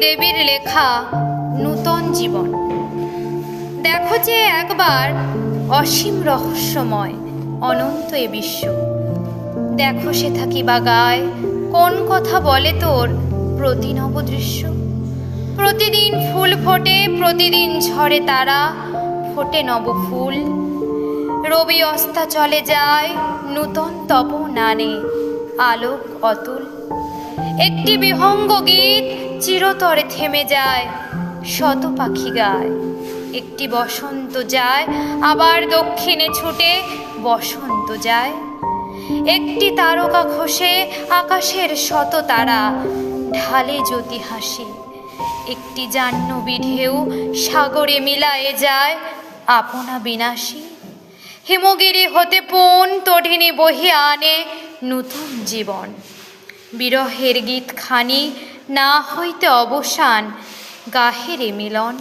দেবীর লেখা নূতন জীবন। দেখো যে একবার অসীম রহস্যময় অনন্ত এ বিশ্ব। দেখো সে থাকি বা গায়, কোন কথা বলে তোর প্রতি নবদৃশ্য। প্রতিদিন ফুল ফোটে, প্রতিদিন ঝরে তারা, ফোটে নব ফুল। রবি অস্তা চলে যায়, নূতন তপ নানে আলোক অতুল। একটি বিহঙ্গ গীত চিরতরে থেমে যায়, শত পাখি গায়। একটি বসন্ত যায়, আবার দক্ষিণে ছুটে বসন্ত যায়। একটি তারকা খসে, আকাশের শত তারা ঢালে জ্যোতি হাসি। একটি জাহ্নবী ঢেউ সাগরে মিলায়ে যায় আপনা বিনাশী। হিমগিরি হতে পুন তটিনী বহিয়া আনে নূতন জীবন। বিরহের গীত খানি না হইতে অবসান, গাহেরে মিলন।